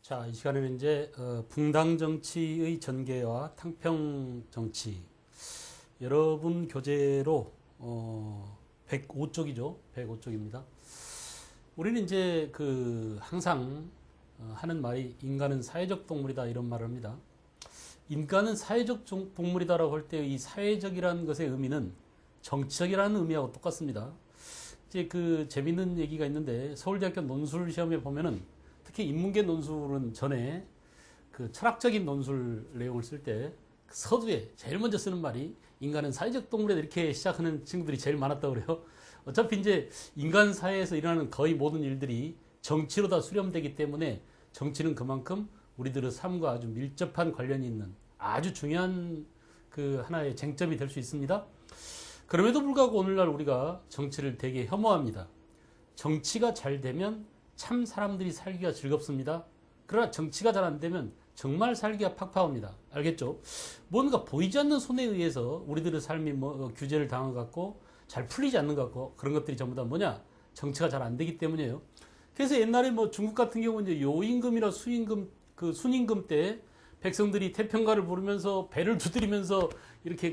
자, 이 시간에는 이제 붕당 정치의 전개와 탕평 정치 여러분 교재로 105쪽이죠. 105쪽입니다. 우리는 이제 항상 하는 말이 인간은 사회적 동물이다 이런 말을 합니다. 인간은 사회적 동물이다라고 할 때 이 사회적이라는 것의 의미는 정치적이라는 의미하고 똑같습니다. 이제 재밌는 얘기가 있는데 서울대학교 논술 시험에 보면은 특히 인문계 논술은 전에 철학적인 논술 내용을 쓸 때 서두에 제일 먼저 쓰는 말이 인간은 사회적 동물이다 이렇게 시작하는 친구들이 제일 많았다고 그래요. 어차피 이제 인간 사회에서 일어나는 거의 모든 일들이 정치로 다 수렴되기 때문에 정치는 그만큼 우리들의 삶과 아주 밀접한 관련이 있는 아주 중요한 하나의 쟁점이 될 수 있습니다. 그럼에도 불구하고 오늘날 우리가 정치를 되게 혐오합니다. 정치가 잘 되면 참 사람들이 살기가 즐겁습니다. 그러나 정치가 잘 안 되면 정말 살기가 팍팍합니다. 알겠죠? 뭔가 보이지 않는 손에 의해서 우리들의 삶이 규제를 당한 것 같고 잘 풀리지 않는 것 같고 그런 것들이 전부 다 뭐냐? 정치가 잘 안 되기 때문이에요. 그래서 옛날에 중국 같은 경우는 이제 요임금이나 수임금, 순임금 때 백성들이 태평가를 부르면서 배를 두드리면서 이렇게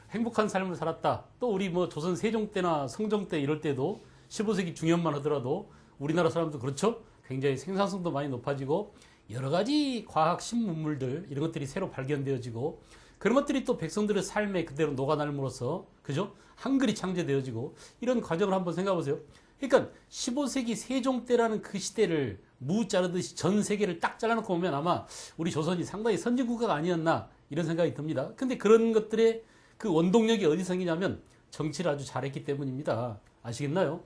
행복한 삶을 살았다. 또 우리 조선 세종 때나 성종 때 이럴 때도 15세기 중엽만 하더라도 우리나라 사람도 그렇죠? 굉장히 생산성도 많이 높아지고 여러 가지 과학 신문물들 이런 것들이 새로 발견되어지고 그런 것들이 또 백성들의 삶에 그대로 녹아날므로써 그죠? 한글이 창제되어지고 이런 과정을 한번 생각해 보세요. 그러니까 15세기 세종 때라는 그 시대를 무 자르듯이 전 세계를 딱 잘라놓고 보면 아마 우리 조선이 상당히 선진국가가 아니었나 이런 생각이 듭니다. 근데 그런 것들의 원동력이 어디서 생기냐면 정치를 아주 잘했기 때문입니다. 아시겠나요?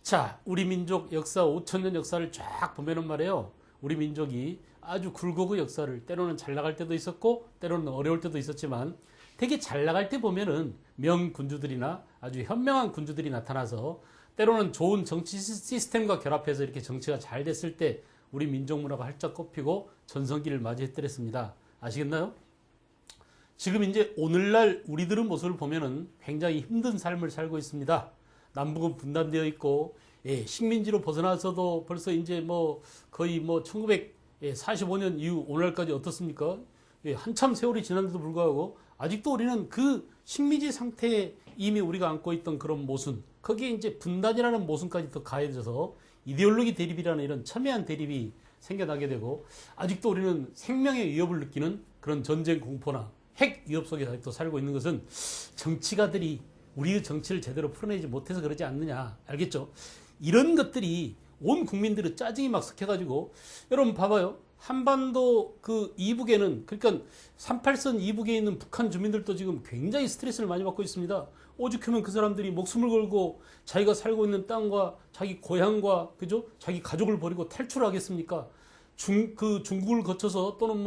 자, 우리 민족 역사 5천년 역사를 쫙 보면은 말이에요. 우리 민족이 아주 굴곡의 역사를 때로는 잘 나갈 때도 있었고 때로는 어려울 때도 있었지만 되게 잘 나갈 때 보면은 명군주들이나 아주 현명한 군주들이 나타나서 때로는 좋은 정치 시스템과 결합해서 이렇게 정치가 잘 됐을 때 우리 민족 문화가 활짝 꼽히고 전성기를 맞이했더랬습니다. 아시겠나요? 지금 이제 오늘날 우리들의 모습을 보면은 굉장히 힘든 삶을 살고 있습니다. 남북은 분단되어 있고 식민지로 벗어나서도 벌써 이제 거의 1945년 이후 오늘까지 어떻습니까? 한참 세월이 지났는데도 불구하고 아직도 우리는 그 식민지 상태에 이미 우리가 안고 있던 그런 모순 거기에 이제 분단이라는 모순까지 더 가해져서 이데올로기 대립이라는 이런 첨예한 대립이 생겨나게 되고 아직도 우리는 생명의 위협을 느끼는 그런 전쟁 공포나 핵 위협 속에 아직도 살고 있는 것은 정치가들이 우리의 정치를 제대로 풀어내지 못해서 그러지 않느냐. 알겠죠? 이런 것들이 온 국민들의 짜증이 막 섞여가지고 여러분 봐봐요. 한반도 이북에는 그러니까 38선 이북에 있는 북한 주민들도 지금 굉장히 스트레스를 많이 받고 있습니다. 오죽하면 그 사람들이 목숨을 걸고 자기가 살고 있는 땅과 자기 고향과 그죠? 자기 가족을 버리고 탈출하겠습니까? 중국을 거쳐서 또는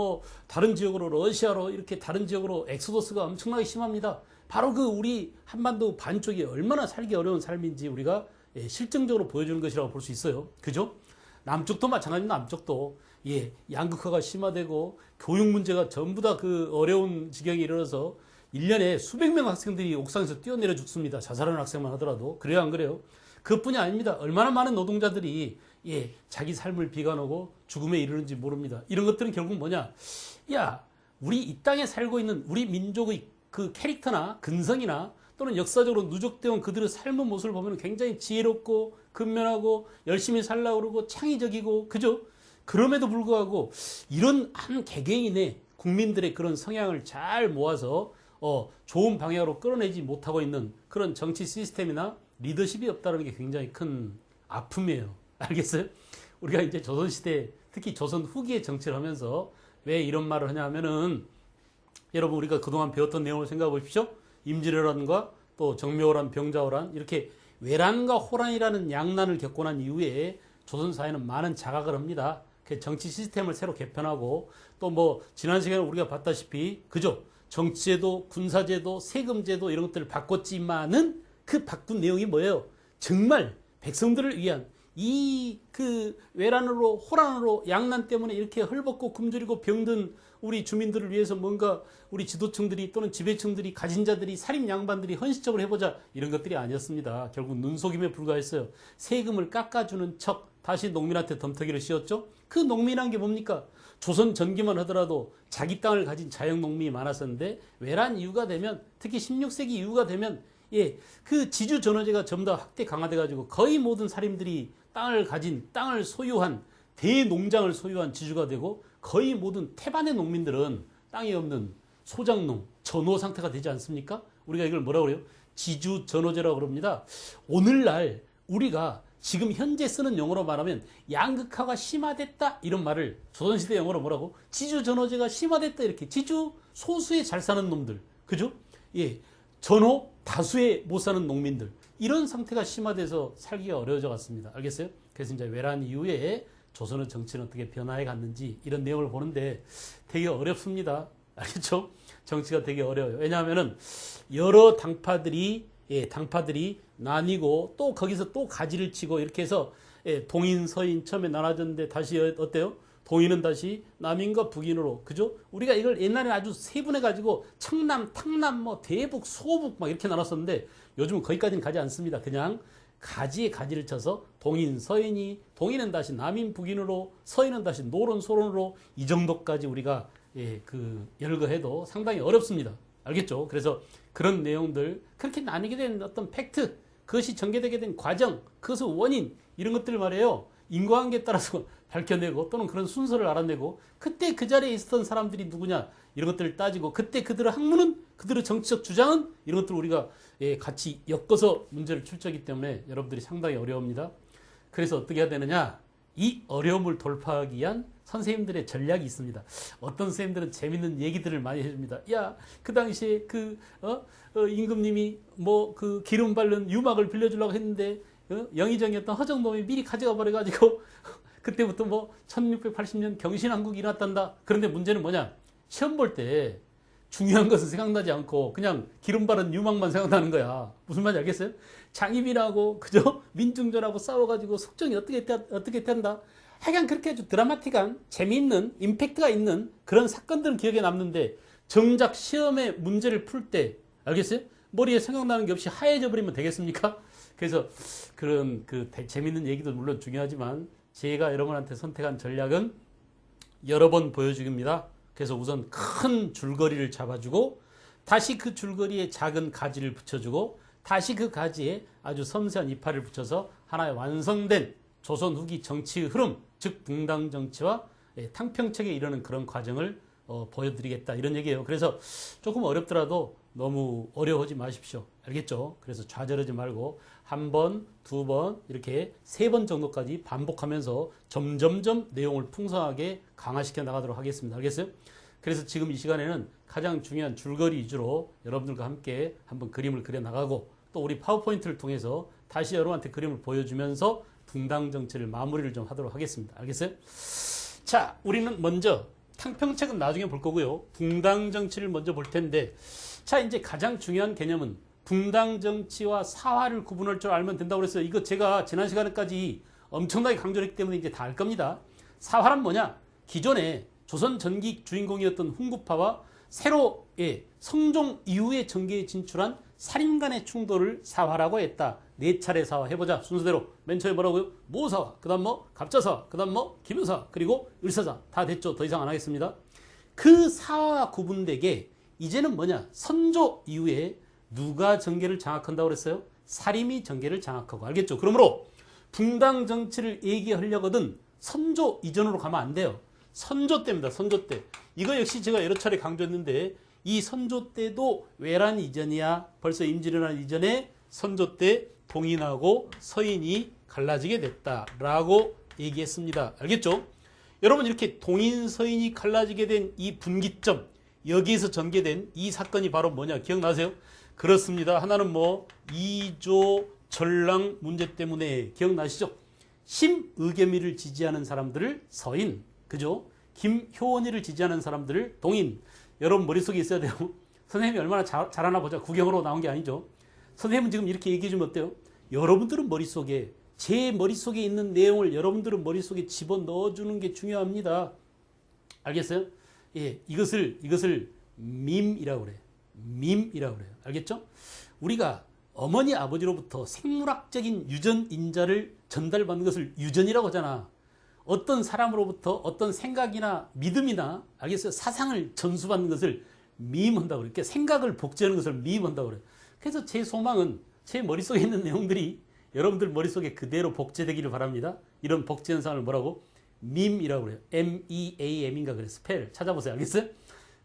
다른 지역으로 러시아로 이렇게 다른 지역으로 엑소더스가 엄청나게 심합니다. 바로 우리 한반도 반쪽이 얼마나 살기 어려운 삶인지 우리가 실증적으로 보여주는 것이라고 볼 수 있어요. 그죠? 남쪽도 마찬가지입니다. 남쪽도 양극화가 심화되고 교육 문제가 전부 다 어려운 지경에 이르러서 1년에 수백 명 학생들이 옥상에서 뛰어내려 죽습니다. 자살하는 학생만 하더라도. 그래요, 안 그래요? 그것뿐이 아닙니다. 얼마나 많은 노동자들이 자기 삶을 비관하고 죽음에 이르는지 모릅니다. 이런 것들은 결국 뭐냐? 우리 이 땅에 살고 있는 우리 민족의 캐릭터나 근성이나 또는 역사적으로 누적되어 온 그들의 삶의 모습을 보면 굉장히 지혜롭고 근면하고 열심히 살려고 그러고 창의적이고 그죠? 그럼에도 불구하고 이런 한 개개인의 국민들의 그런 성향을 잘 모아서 좋은 방향으로 끌어내지 못하고 있는 그런 정치 시스템이나 리더십이 없다는 게 굉장히 큰 아픔이에요. 알겠어요? 우리가 이제 조선시대 특히 조선 후기의 정치를 하면서 왜 이런 말을 하냐 하면은 여러분 우리가 그동안 배웠던 내용을 생각해 보십시오. 임진왜란과 또 정묘호란, 병자호란 이렇게 외란과 호란이라는 양난을 겪고 난 이후에 조선 사회는 많은 자각을 합니다. 그 정치 시스템을 새로 개편하고 또 지난 시간에 우리가 봤다시피 그죠? 정치제도, 군사제도, 세금제도 이런 것들을 바꿨지만은 그 바꾼 내용이 뭐예요? 정말 백성들을 위한 이 그 외란으로 호란으로 양난 때문에 이렇게 헐벗고 굶주리고 병든 우리 주민들을 위해서 뭔가 우리 지도층들이 또는 지배층들이 가진 자들이 살림 양반들이 헌신적으로 해보자 이런 것들이 아니었습니다. 결국 눈속임에 불과했어요. 세금을 깎아주는 척 다시 농민한테 덤터기를 씌웠죠. 그 농민한 게 뭡니까? 조선 전기만 하더라도 자기 땅을 가진 자영농민이 많았었는데 외란 이후가 되면 특히 16세기 이후가 되면 그 지주 전호제가 점점 더 확대 강화돼 가지고 거의 모든 사림들이 땅을 소유한 대농장을 소유한 지주가 되고 거의 모든 태반의 농민들은 땅이 없는 소작농, 전호 상태가 되지 않습니까? 우리가 이걸 뭐라고 그래요? 지주 전호제라고 그럽니다. 오늘날 우리가 지금 현재 쓰는 용어로 말하면 양극화가 심화됐다 이런 말을 조선시대 영어로 뭐라고? 지주 전호제가 심화됐다 이렇게 지주 소수에 잘 사는 놈들 그죠? 전호 다수에 못 사는 농민들 이런 상태가 심화돼서 살기가 어려워져 갔습니다. 알겠어요? 그래서 이제 외란 이후에 조선의 정치는 어떻게 변화해 갔는지 이런 내용을 보는데 되게 어렵습니다. 알겠죠? 정치가 되게 어려워요. 왜냐하면은 여러 당파들이 나뉘고 또 거기서 또 가지를 치고 이렇게 해서 동인 서인 처음에 나눠졌는데 다시 어때요? 동인은 다시 남인과 북인으로 그죠? 우리가 이걸 옛날에 아주 세분해 가지고 청남, 탕남, 뭐 대북, 소북 막 이렇게 나눴었는데 요즘은 거기까지는 가지 않습니다. 그냥 가지에 가지를 쳐서 동인, 서인이 동인은 다시 남인, 북인으로 서인은 다시 노론, 소론으로 이 정도까지 우리가 열거해도 상당히 어렵습니다. 알겠죠? 그래서 그런 내용들 그렇게 나뉘게 된 어떤 팩트 그것이 전개되게 된 과정 그것의 원인 이런 것들 말이에요. 인과관계에 따라서 밝혀내고 또는 그런 순서를 알아내고 그때 그 자리에 있었던 사람들이 누구냐 이런 것들을 따지고 그때 그들의 학문은 그들의 정치적 주장은 이런 것들을 우리가 같이 엮어서 문제를 출제하기 때문에 여러분들이 상당히 어려웁니다. 그래서 어떻게 해야 되느냐 이 어려움을 돌파하기 위한 선생님들의 전략이 있습니다. 어떤 선생님들은 재밌는 얘기들을 많이 해줍니다. 야, 그 당시에 임금님이 그 기름 바른 유막을 빌려주려고 했는데 영의정이었던 허정놈이 미리 가져가 버려가지고 그때부터 1680년 경신왕국이 일어났단다. 그런데 문제는 뭐냐? 시험 볼 때 중요한 것은 생각나지 않고 그냥 기름 바른 유막만 생각나는 거야. 무슨 말인지 알겠어요? 장희빈하고 그죠? 민중전하고 싸워가지고 속정이 어떻게 된다. 하여간 그렇게 아주 드라마틱한 재미있는 임팩트가 있는 그런 사건들은 기억에 남는데 정작 시험에 문제를 풀 때 알겠어요? 머리에 생각나는 게 없이 하얘져 버리면 되겠습니까? 그래서 그런 재미있는 얘기도 물론 중요하지만 제가 여러분한테 선택한 전략은 여러 번 보여주기입니다. 그래서 우선 큰 줄거리를 잡아주고 다시 그 줄거리에 작은 가지를 붙여주고 다시 그 가지에 아주 섬세한 이파를 붙여서 하나의 완성된 조선 후기 정치의 흐름, 즉 붕당 정치와 탕평책에 이르는 그런 과정을 보여드리겠다 이런 얘기예요. 그래서 조금 어렵더라도 너무 어려워하지 마십시오. 알겠죠? 그래서 좌절하지 말고 한 번, 두 번 이렇게 세 번 정도까지 반복하면서 점점점 내용을 풍성하게 강화시켜 나가도록 하겠습니다. 알겠어요? 그래서 지금 이 시간에는 가장 중요한 줄거리 위주로 여러분들과 함께 한번 그림을 그려 나가고 또 우리 파워포인트를 통해서 다시 여러분한테 그림을 보여주면서 붕당 정치를 마무리를 좀 하도록 하겠습니다. 알겠어요? 자, 우리는 먼저 탕평책은 나중에 볼 거고요. 붕당 정치를 먼저 볼 텐데 자, 이제 가장 중요한 개념은 붕당 정치와 사화를 구분할 줄 알면 된다고 그랬어요. 이거 제가 지난 시간까지 엄청나게 강조했기 때문에 이제 다 알 겁니다. 사화란 뭐냐? 기존에 조선 전기 주인공이었던 훈구파와 새로 성종 이후에 정계에 진출한 살인 간의 충돌을 사화라고 했다. 네 차례 사화 해보자. 순서대로 맨 처음에 뭐라고요? 모사화, 그 다음 갑자사화, 그 다음 기묘사화, 그리고 을사사 다 됐죠. 더 이상 안 하겠습니다. 그 사화와 구분되게 이제는 뭐냐? 선조 이후에 누가 정계를 장악한다고 그랬어요? 사림이 정계를 장악하고. 알겠죠? 그러므로 붕당 정치를 얘기하려거든 선조 이전으로 가면 안 돼요. 선조 때입니다. 선조 때. 이거 역시 제가 여러 차례 강조했는데 이 선조 때도 외란 이전이야. 벌써 임진왜란 이전에 선조 때 동인하고 서인이 갈라지게 됐다라고 얘기했습니다. 알겠죠? 여러분 이렇게 동인 서인이 갈라지게 된 이 분기점 여기에서 전개된 이 사건이 바로 뭐냐 기억나세요? 그렇습니다. 하나는 이조 전랑 문제 때문에 기억나시죠? 심의겸이를 지지하는 사람들을 서인, 그죠? 김효원이를 지지하는 사람들을 동인. 여러분 머릿속에 있어야 돼요. 선생님이 얼마나 잘하나 보자. 구경으로 나온 게 아니죠. 선생님은 지금 이렇게 얘기해 주면 어때요? 여러분들은 머릿속에 제 머릿속에 있는 내용을 여러분들은 머릿속에 집어넣어주는 게 중요합니다. 알겠어요? 예, 이것을 밈이라고 그래요. 밈이라고 그래요. 알겠죠? 우리가 어머니 아버지로부터 생물학적인 유전 인자를 전달받는 것을 유전이라고 하잖아. 어떤 사람으로부터 어떤 생각이나 믿음이나 알겠어요? 사상을 전수받는 것을 밈한다고 그래요. 그러니까 생각을 복제하는 것을 밈한다고 그래요. 그래서 제 소망은 제 머릿속에 있는 내용들이 여러분들 머릿속에 그대로 복제되기를 바랍니다. 이런 복제 현상을 뭐라고? 밈이라고 그래요. MEAM인가 그래요. 스펠 찾아보세요. 알겠어요?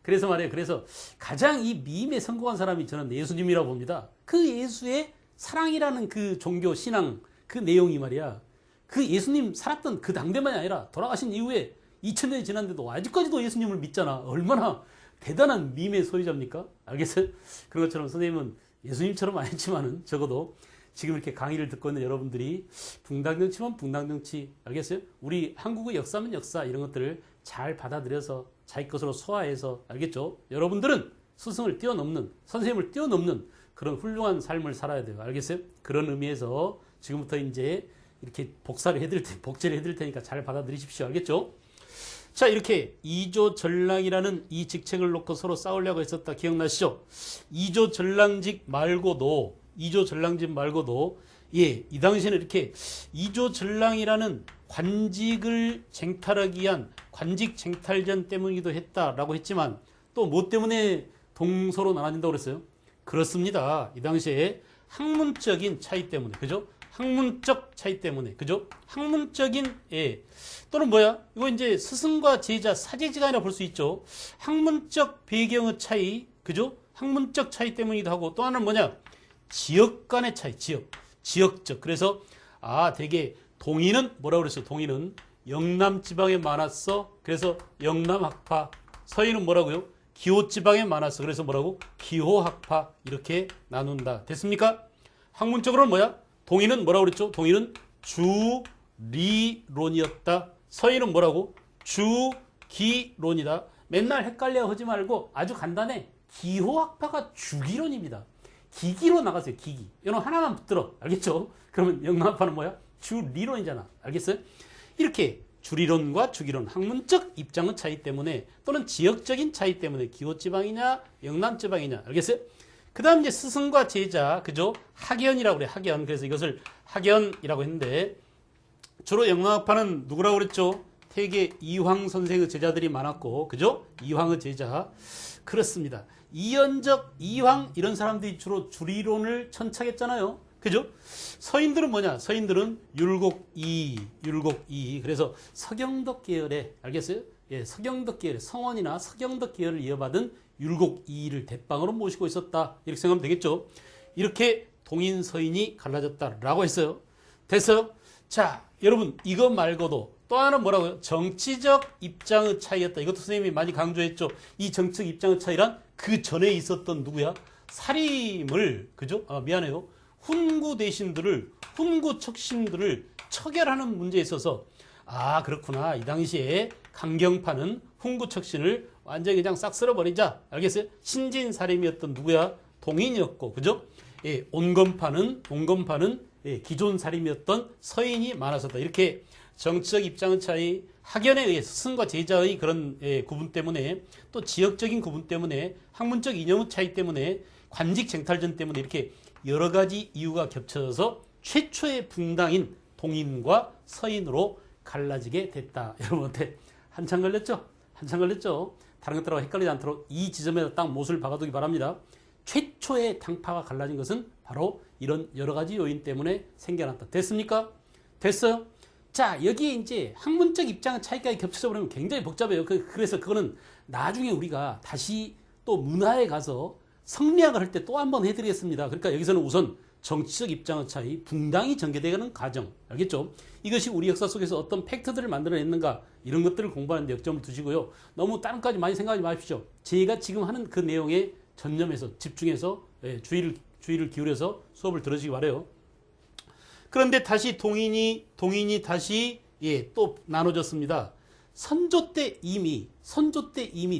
그래서 말이에요. 그래서 가장 이 밈에 성공한 사람이 저는 예수님이라고 봅니다. 그 예수의 사랑이라는 그 종교 신앙 그 내용이 말이야. 그 예수님 살았던 그 당대만이 아니라 돌아가신 이후에 2000년이 지났는데도 아직까지도 예수님을 믿잖아. 얼마나 대단한 밈의 소유자입니까? 알겠어요? 그런 것처럼 선생님은 예수님처럼 아니지만은 적어도 지금 이렇게 강의를 듣고 있는 여러분들이 붕당정치면 붕당정치, 알겠어요? 우리 한국의 역사면 역사 이런 것들을 잘 받아들여서 자기 것으로 소화해서, 알겠죠? 여러분들은 스승을 뛰어넘는, 선생님을 뛰어넘는 그런 훌륭한 삶을 살아야 돼요. 알겠어요? 그런 의미에서 지금부터 이제 이렇게 복제를 해드릴 테니까 잘 받아들이십시오. 알겠죠? 자, 이렇게 이조전랑이라는 이 직책을 놓고 서로 싸우려고 했었다. 기억나시죠? 이조전랑직 말고도, 예, 이 당시에는 이렇게 이조전랑이라는 관직을 쟁탈하기 위한 관직 쟁탈전 때문이기도 했다라고 했지만 또 뭐 때문에 동서로 나눠진다고 그랬어요? 그렇습니다. 이 당시에 학문적인 차이 때문에, 그죠? 학문적 차이 때문에, 그죠? 학문적인, 예. 또는 뭐야? 이거 이제 스승과 제자, 사제지간이라 볼 수 있죠. 학문적 배경의 차이, 그죠? 학문적 차이 때문이기도 하고, 또 하나는 뭐냐? 지역 간의 차이, 지역적. 그래서, 되게, 동인은 뭐라고 그랬어요? 동인은 영남 지방에 많았어. 그래서 영남학파. 서인은 뭐라고요? 기호 지방에 많았어. 그래서 뭐라고? 기호학파. 이렇게 나눈다. 됐습니까? 학문적으로는 뭐야? 동인은 뭐라고 그랬죠? 동인은 주리론이었다. 서인은 뭐라고? 주기론이다. 맨날 헷갈려 하지 말고 아주 간단해. 기호학파가 주기론입니다. 기기로 나가세요. 기기. 이런 하나만 붙들어. 알겠죠? 그러면 영남학파는 뭐야? 주리론이잖아. 알겠어요? 이렇게 주리론과 주기론, 학문적 입장의 차이 때문에 또는 지역적인 차이 때문에 기호지방이냐 영남지방이냐. 알겠어요? 그 다음 이제 스승과 제자, 그죠? 학연이라고 그래, 학연. 그래서 이것을 학연이라고 했는데, 주로 영남학파는 누구라고 그랬죠? 태계 이황 선생의 제자들이 많았고, 그죠? 이황의 제자. 그렇습니다. 이연적, 이황, 이런 사람들이 주로 주리론을 천착했잖아요. 그죠? 서인들은 뭐냐? 서인들은 율곡이. 그래서 서경덕 계열에, 알겠어요? 예, 서경덕 계열, 성원이나 서경덕 계열을 이어받은 율곡이를 대빵으로 모시고 있었다. 이렇게 생각하면 되겠죠. 이렇게 동인 서인이 갈라졌다라고 했어요. 됐어요? 자, 여러분 이거 말고도 또 하나는 뭐라고요? 정치적 입장의 차이였다. 이것도 선생님이 많이 강조했죠. 이 정치적 입장의 차이란 그 전에 있었던 누구야? 사림을, 그죠? 미안해요. 훈구 대신들을, 훈구 척신들을 처결하는 문제에 있어서 그렇구나. 이 당시에 강경파는 훈구 척신을 완전히 그냥 싹 쓸어버리자. 알겠어요? 신진 사림이었던 누구야? 동인이었고, 그죠? 예, 온건파는 예, 기존 사림이었던 서인이 많았었다. 이렇게 정치적 입장의 차이, 학연에 의해 스승과 제자의 그런 구분 때문에 또 지역적인 구분 때문에 학문적 이념의 차이 때문에 관직 쟁탈전 때문에 이렇게 여러 가지 이유가 겹쳐져서 최초의 붕당인 동인과 서인으로 갈라지게 됐다. 여러분한테 한참 걸렸죠? 다른 것들하고 헷갈리지 않도록 이 지점에다 딱 못을 박아두기 바랍니다. 최초의 당파가 갈라진 것은 바로 이런 여러 가지 요인 때문에 생겨났다. 됐습니까? 됐어요? 자, 여기에 이제 학문적 입장의 차이까지 겹쳐져 버리면 굉장히 복잡해요. 그래서 그거는 나중에 우리가 다시 또 문화에 가서 성리학을 할 때 또 한 번 해드리겠습니다. 그러니까 여기서는 우선 정치적 입장의 차이, 붕당이 전개되는 과정, 알겠죠? 이것이 우리 역사 속에서 어떤 팩트들을 만들어냈는가, 이런 것들을 공부하는 데 역점을 두시고요. 너무 다른 까지 많이 생각하지 마십시오. 제가 지금 하는 그 내용에 전념해서, 집중해서, 주의를 기울여서 수업을 들으시기 바라요. 그런데 다시 동인이 다시, 또 나눠졌습니다. 선조 때 이미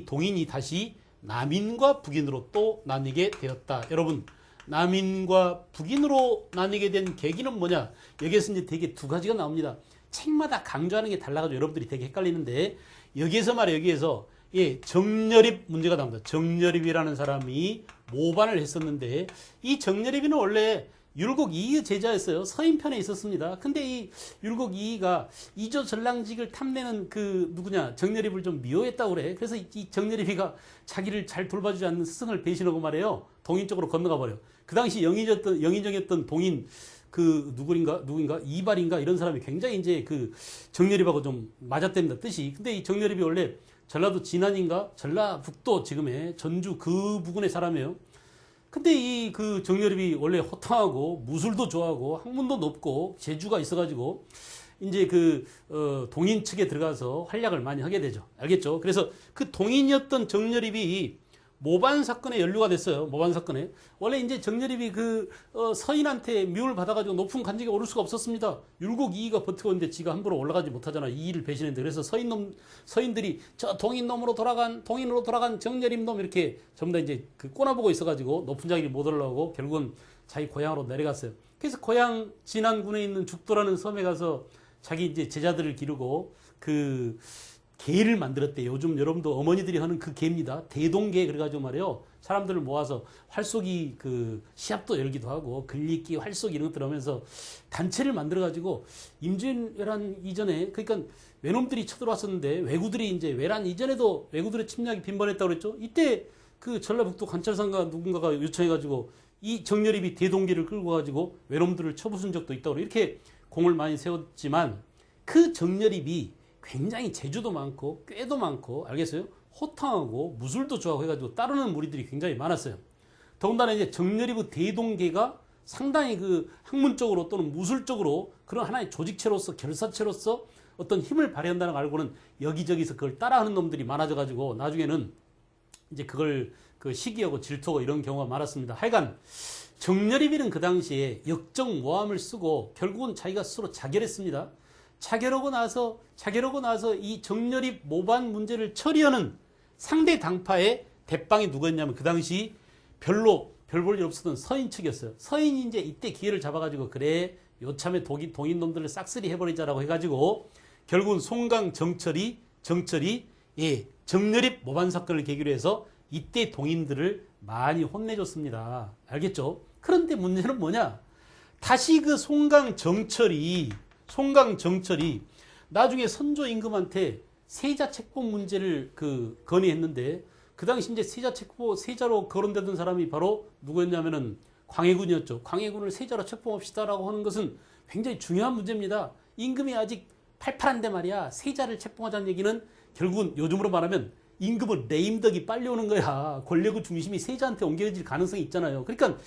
동인이 다시 남인과 북인으로 또 나뉘게 되었다. 여러분, 남인과 북인으로 나뉘게 된 계기는 뭐냐? 여기에서 이제 되게 두 가지가 나옵니다. 책마다 강조하는 게 달라가지고 여러분들이 되게 헷갈리는데, 여기에서 말이에요. 여기에서 정여립 문제가 나옵니다. 정여립이라는 사람이 모반을 했었는데, 이 정여립이는 원래 율곡 이의 제자였어요. 서인편에 있었습니다. 근데 이 율곡 이의가 이조 전랑직을 탐내는 그 누구냐 정여립을 좀 미워했다고 그래. 그래서 이 정여립이가 자기를 잘 돌봐주지 않는 스승을 배신하고 말해요. 동인 쪽으로 건너가 버려. 그 당시 영의정이었던 동인 그 누구인가 이발인가 이런 사람이 굉장히 이제 그 정여립하고 좀 맞았답니다. 뜻이. 근데 이 정여립이 원래 전라도 진안인가 전라북도 지금의 전주 그 부근의 사람이에요. 근데 이 그 정여립이 원래 호탕하고 무술도 좋아하고 학문도 높고 재주가 있어가지고 이제 동인 측에 들어가서 활약을 많이 하게 되죠. 알겠죠? 그래서 그 동인이었던 정여립이 모반 사건에 연루가 됐어요. 모반 사건에. 원래 이제 정여립이 서인한테 미움을 받아가지고 높은 관직에 오를 수가 없었습니다. 율곡 이의가 버티고 있는데 지가 함부로 올라가지 못하잖아. 이의를 배신했는데. 그래서 서인들이 저 동인으로 돌아간 정여립 놈 이렇게 전부 다 이제 꼬나보고 있어가지고 높은 자리를 못 올라오고 결국은 자기 고향으로 내려갔어요. 그래서 고향 진안군에 있는 죽도라는 섬에 가서 자기 이제 제자들을 기르고 개를 만들었대. 요즘 여러분도 어머니들이 하는 그 개입니다. 대동개. 그래가지고 말이에요. 사람들을 모아서 활쏘기 시합도 열기도 하고 글리기, 활쏘기 이런 것들 하면서 단체를 만들어가지고 임진왜란 이전에 그러니까 외놈들이 쳐들어왔었는데 왜구들이 이제 외란 이전에도 왜구들의 침략이 빈번했다고 그랬죠. 이때 전라북도 관찰상가 누군가가 요청해가지고 이 정여립이 대동개를 끌고 가지고 외놈들을 쳐부순 적도 있다고 이렇게 공을 많이 세웠지만 그 정여립이 굉장히 재주도 많고 꾀도 많고 알겠어요? 호탕하고 무술도 좋아하고 해가지고 따르는 무리들이 굉장히 많았어요. 더군다나 이제 정여립의 대동계가 상당히 학문적으로 또는 무술적으로 그런 하나의 조직체로서 결사체로서 어떤 힘을 발휘한다는 걸 알고는 여기저기서 그걸 따라하는 놈들이 많아져가지고 나중에는 이제 그걸 시기하고 질투하고 이런 경우가 많았습니다. 하여간 정여립이는 그 당시에 역정모함을 쓰고 결국은 자기가 스스로 자결했습니다. 자결하고 나서 이 정여립 모반 문제를 처리하는 상대 당파의 대빵이 누구였냐면 그 당시 별 볼 일 없었던 서인 측이었어요. 서인이 이제 이때 기회를 잡아가지고 그래 요참에 동인 놈들을 싹쓸이 해버리자라고 해가지고 결국은 송강 정철이 정여립 모반 사건을 계기로 해서 이때 동인들을 많이 혼내줬습니다. 알겠죠? 그런데 문제는 뭐냐? 다시 송강 정철이 나중에 선조 임금한테 세자 책봉 문제를 건의했는데 그 당시 이제 세자로 거론되던 사람이 바로 누구였냐면은 광해군이었죠. 광해군을 세자로 책봉합시다라고 하는 것은 굉장히 중요한 문제입니다. 임금이 아직 팔팔한데 말이야. 세자를 책봉하자는 얘기는 결국은 요즘으로 말하면 임금은 레임덕이 빨리 오는 거야. 권력의 중심이 세자한테 옮겨질 가능성이 있잖아요. 그러니까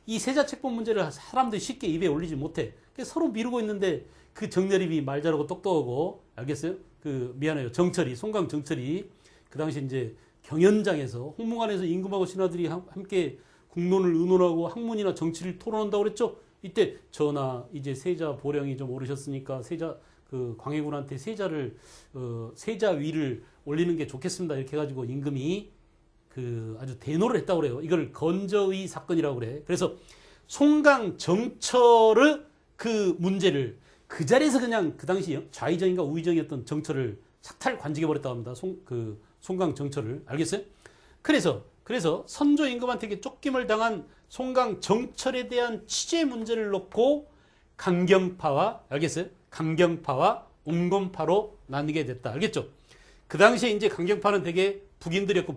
이 세자 책봉 문제를 사람들이 쉽게 입에 올리지 못해. 서로 미루고 있는데 그 정여립이 말 잘하고 똑똑하고 알겠어요? 미안해요. 송강 정철이 그 당시 이제 경연장에서 홍문관에서 임금하고 신하들이 함께 국론을 의논하고 학문이나 정치를 토론한다고 그랬죠. 이때 전하 이제 세자 보령이 좀 오르셨으니까 광해군한테 세자 위를 올리는 게 좋겠습니다. 이렇게 해가지고 임금이 아주 대노를 했다고 그래요. 이걸 건저의 사건이라고 그래. 그래서 송강 정철의 문제를 그 자리에서 그냥 그 당시 좌의정인가 우의정이었던 정철을 착탈 관직해버렸다고 합니다. 송강 정철을. 알겠어요? 그래서 선조 임금한테 쫓김을 당한 송강 정철에 대한 취재 문제를 놓고 강경파와 알겠어요? 강경파와 옹건파로 나뉘게 됐다. 알겠죠? 그 당시에 이제 강경파는 되게 북인들이었고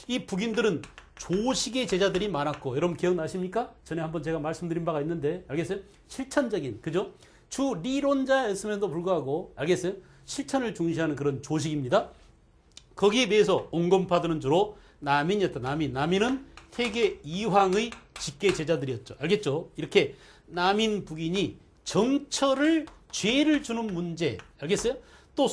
이 북인들은 조식의 제자들이 많았고 여러분 기억나십니까? 전에 한번 제가 말씀드린 바가 있는데 알겠어요? 실천적인 그죠? 주 리론자였음에도 불구하고 알겠어요? 실천을 중시하는 그런 조식입니다. 거기에 비해서 옹건파들은 주로 남인이었다. 남인은 태계 이황의 직계 제자들이었죠. 알겠죠? 이렇게 남인 북인이 정철을 죄를 주는 문제 알겠어요? 또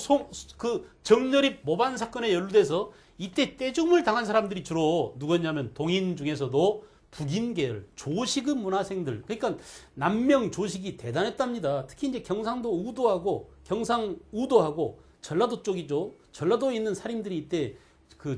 정여립 모반 사건에 연루돼서 이때 떼죽음을 당한 사람들이 주로 누구였냐면 동인 중에서도 북인 계열 조식의 문화생들 그러니까 남명 조식이 대단했답니다. 특히 이제 경상도 우도하고 전라도 쪽이죠. 전라도에 있는 살인들이 이때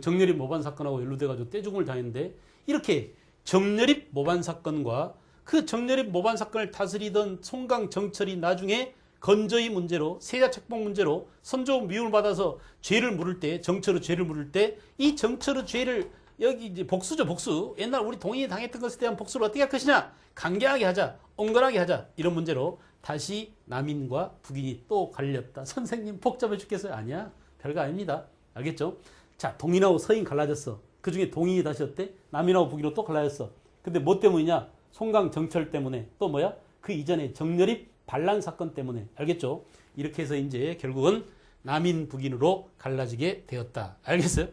정여립 모반 사건하고 연루돼가지고 떼죽음을 당했는데 이렇게 정렬입 모반 사건과 그 정렬입 모반 사건을 다스리던 송강 정철이 나중에 건조의 문제로 세자 책봉 문제로 선조 미움을 받아서 죄를 물을 때 정철의 죄를 물을 때 이 정철의 죄를 여기 이제 복수죠 복수 옛날 우리 동인이 당했던 것에 대한 복수를 어떻게 할 것이냐 강경하게 하자 온건하게 하자 이런 문제로 다시 남인과 북인이 또 갈렸다. 선생님 복잡해 죽겠어요? 아니야 별거 아닙니다. 알겠죠? 자 동인하고 서인 갈라졌어. 그 중에 동인이 다시 어때? 남인하고 북인으로 또 갈라졌어. 근데 뭐 때문이냐? 송강 정철 때문에 또 뭐야? 그 이전에 정렬입 반란 사건 때문에 알겠죠? 이렇게 해서 이제 결국은 남인 북인으로 갈라지게 되었다. 알겠어요?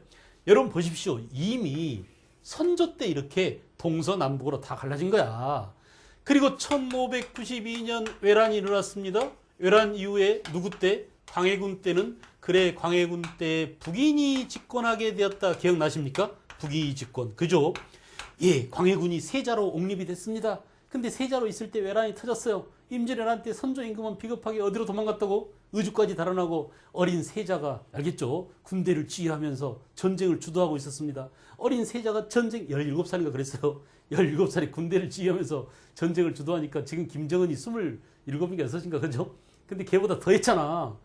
여러분 보십시오. 이미 선조 때 이렇게 동서남북으로 다 갈라진 거야. 그리고 1592년 외란이 일어났습니다. 외란 이후에 누구 때? 광해군 때는 그래 광해군 때 북인이 집권하게 되었다. 기억나십니까? 북이 집권. 그죠? 예, 광해군이 세자로 옹립이 됐습니다. 근데 세자로 있을 때 외란이 터졌어요. 임진왜란 때 선조 임금은 비겁하게 어디로 도망갔다고? 의주까지 달아나고 어린 세자가 알겠죠? 군대를 지휘하면서 전쟁을 주도하고 있었습니다. 어린 세자가 전쟁 17살인가 그랬어요. 17살에 군대를 지휘하면서 전쟁을 주도하니까 지금 김정은이 27인가 6인가 그죠? 근데 걔보다 더 했잖아.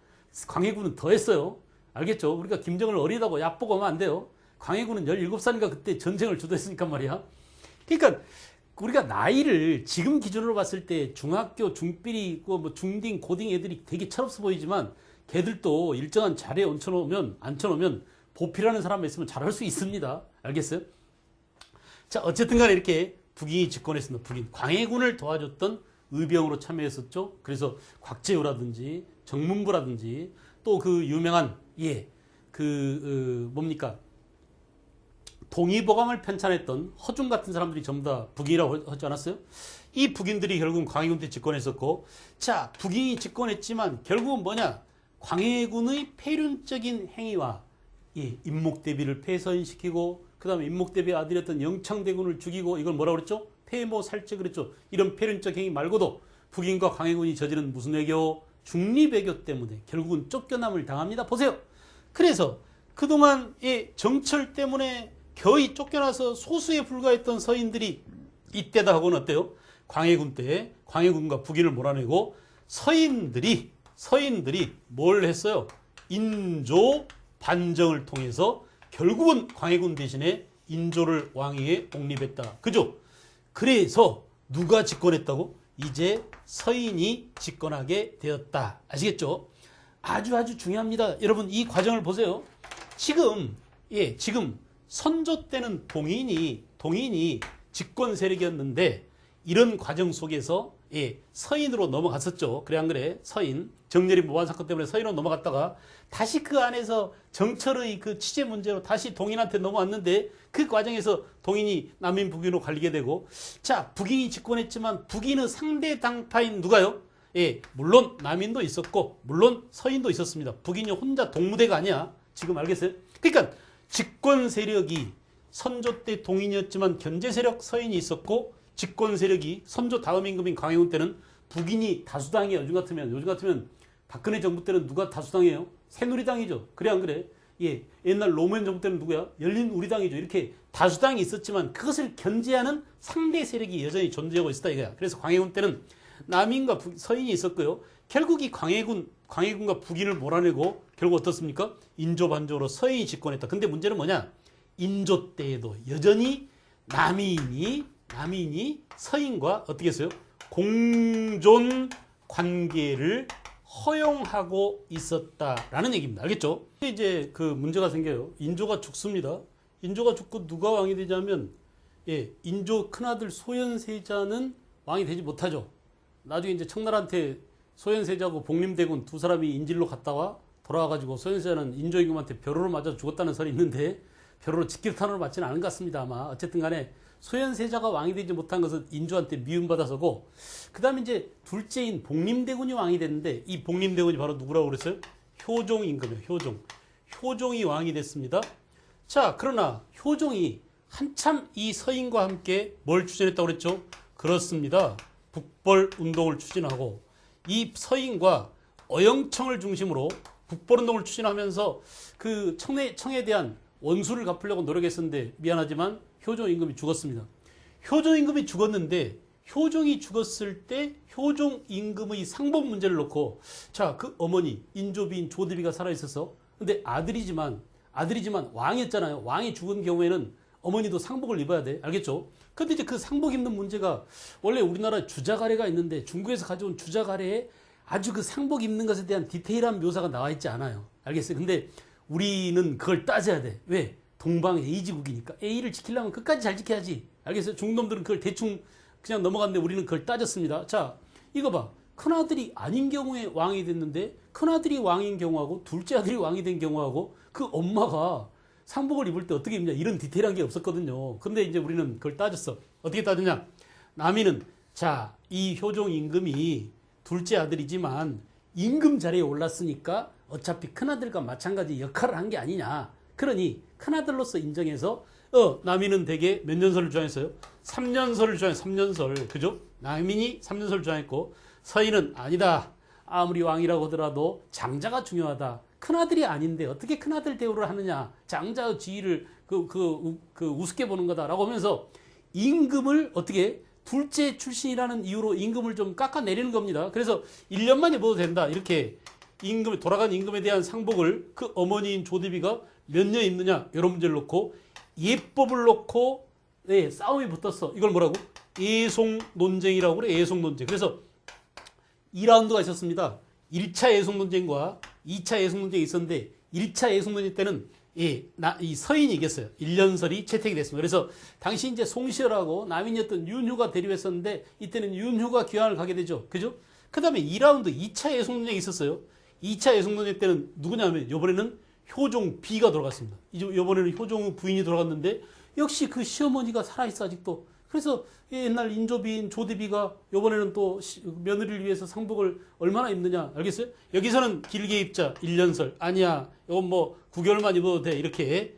광해군은 더 했어요. 알겠죠? 우리가 김정은을 어리다고 얕보고 하면 안 돼요. 광해군은 17살인가 그때 전쟁을 주도했으니까 말이야. 그러니까 우리가 나이를 지금 기준으로 봤을 때 중학교, 중삐리, 뭐 중딩, 고딩 애들이 되게 철없어 보이지만 걔들도 일정한 자리에 앉혀놓으면 보필하는 사람만 있으면 잘할 수 있습니다. 알겠어요? 자, 어쨌든 간에 이렇게 북인이 집권했습니다. 북인. 광해군을 도와줬던 의병으로 참여했었죠. 그래서 곽재우라든지 정문부라든지 또 그 유명한 뭡니까? 동의보감을 편찬했던 허중 같은 사람들이 전부 다 북인이라고 하지 않았어요? 이 북인들이 결국은 광해군 때 집권했었고, 자, 북인이 집권했지만 결국은 뭐냐? 광해군의 폐륜적인 행위와 임목대비를 폐선시키고, 그 다음에 임목대비의 아들이었던 영창대군을 죽이고, 이걸 뭐라고 그랬죠? 폐모살제 그랬죠. 이런 폐륜적 행위 말고도 북인과 광해군이 저지른 무슨 외교? 중립외교 때문에 결국은 쫓겨남을 당합니다. 보세요. 그래서 그동안 정철 때문에 거의 쫓겨나서 소수에 불과했던 서인들이 이때다 하고는 어때요? 광해군 때 광해군과 북인을 몰아내고 서인들이 뭘 했어요? 인조 반정을 통해서 결국은 광해군 대신에 인조를 왕위에 옹립했다. 그죠? 그래서 누가 집권했다고? 이제 서인이 집권하게 되었다. 아시겠죠? 아주 중요합니다. 여러분 이 과정을 보세요. 지금 선조 때는 동인이 집권 세력이었는데 이런 과정 속에서 서인으로 넘어갔었죠. 그래 안 그래? 서인 정렬입 모반 사건 때문에 서인으로 넘어갔다가 다시 그 안에서 정철의 그 취재 문제로 다시 동인한테 넘어왔는데 그 과정에서 동인이 남인 북인으로 갈리게 되고 자 북인이 집권했지만 북인의 상대 당파인 누가요? 물론 남인도 있었고 물론 서인도 있었습니다. 북인이 혼자 동무대가 아니야. 지금 알겠어요? 그러니까 집권 세력이 선조 때 동인이었지만 견제 세력 서인이 있었고 집권 세력이 선조 다음 임금인 광해군 때는 북인이 다수당이에요. 요즘 같으면 박근혜 정부 때는 누가 다수당이에요? 새누리당이죠. 그래 안 그래? 옛날 노무현 정부 때는 누구야? 열린우리당이죠. 이렇게 다수당이 있었지만 그것을 견제하는 상대 세력이 여전히 존재하고 있었다 이거야. 그래서 광해군 때는 남인과 서인이 있었고요. 결국 이 광해군과 북인을 몰아내고 결국 어떻습니까? 인조 반정으로 서인이 집권했다. 근데 문제는 뭐냐? 인조 때에도 여전히 남인이 서인과 어떻게 했어요? 공존 관계를 허용하고 있었다라는 얘기입니다. 알겠죠? 이제 그 문제가 생겨요. 인조가 죽습니다. 인조가 죽고 누가 왕이 되냐면 인조 큰아들 소현세자는 왕이 되지 못하죠. 나중에 이제 청나라한테 소현세자하고 복림대군 두 사람이 인질로 갔다가 돌아와가지고 소현세자는 인조 임금한테 벼로를 맞아 죽었다는 설이 있는데 벼로로 직격탄으로 맞지는 않은 것 같습니다. 아마 어쨌든 간에 소현세자가 왕이 되지 못한 것은 인조한테 미움받아서고 그 다음에 이제 둘째인 복림대군이 왕이 됐는데 이 복림대군이 바로 누구라고 그랬어요? 효종 임금이에요. 효종이 왕이 됐습니다. 자 그러나 효종이 한참 이 서인과 함께 뭘 추진했다고 그랬죠? 그렇습니다. 북벌운동을 추진하고 이 서인과 어영청을 중심으로 북벌운동을 추진하면서 그 청에 대한 원수를 갚으려고 노력했었는데 미안하지만 효종 임금이 죽었습니다. 효종 임금이 죽었는데 효종이 죽었을 때 효종 임금의 상복 문제를 놓고 자, 그 어머니 인조비인 조대비가 살아 있어서 근데 아들이지만 왕이었잖아요. 왕이 죽은 경우에는 어머니도 상복을 입어야 돼. 알겠죠? 근데 이제 그 상복 입는 문제가 원래 우리나라 주자가래가 있는데 중국에서 가져온 주자가래에 아주 그 상복 입는 것에 대한 디테일한 묘사가 나와 있지 않아요. 알겠어요? 근데 우리는 그걸 따져야 돼. 왜? 동방 A지국이니까 A를 지키려면 끝까지 잘 지켜야지. 알겠어요? 중놈들은 그걸 대충 그냥 넘어갔는데 우리는 그걸 따졌습니다. 자, 이거 봐. 큰아들이 아닌 경우에 왕이 됐는데 큰아들이 왕인 경우하고 둘째 아들이 왕이 된 경우하고 그 엄마가 상복을 입을 때 어떻게 입냐 이런 디테일한 게 없었거든요. 근데 이제 우리는 그걸 따졌어. 어떻게 따졌냐? 남이는 자, 이 효종 임금이 둘째 아들이지만 임금 자리에 올랐으니까 어차피 큰아들과 마찬가지 역할을 한 게 아니냐. 그러니 큰아들로서 인정해서 남인은 대개 몇 년설을 주장했어요? 3년설을 주장했어요. 3년설. 그죠? 남인이 3년설을 주장했고 서인은 아니다. 아무리 왕이라고 하더라도 장자가 중요하다. 큰아들이 아닌데 어떻게 큰아들 대우를 하느냐. 장자의 지위를 우습게 보는 거다라고 하면서 임금을 어떻게 둘째 출신이라는 이유로 임금을 좀 깎아내리는 겁니다. 그래서 1년만 입어도 된다. 이렇게 임금, 돌아간 임금에 대한 상복을 그 어머니인 조대비가 몇 년 입느냐. 이런 문제를 놓고 예법을 놓고 네, 싸움이 붙었어. 이걸 뭐라고? 예송 논쟁이라고 그래. 예송 논쟁. 그래서 2라운드가 있었습니다. 1차 예송 논쟁과 2차 예송 논쟁이 있었는데 1차 예송 논쟁 때는 이 서인이 이겼어요. 1년설이 채택이 됐습니다. 그래서 당시 이제 송시열하고 남인이었던 윤휴가 대립했었는데 이때는 윤휴가 귀환을 가게 되죠. 그죠? 그 다음에 2라운드 2차 예송 논쟁이 있었어요. 2차 예송 논쟁 때는 누구냐면 이번에는 효종 B가 돌아갔습니다. 이번에는 효종 부인이 돌아갔는데 역시 그 시어머니가 살아있어 아직도. 그래서 옛날 인조비인 조대비가 이번에는 또 며느리를 위해서 상복을 얼마나 입느냐. 알겠어요? 여기서는 길게 입자 1년설. 아니야. 이건 뭐 9개월만 입어도 돼. 이렇게.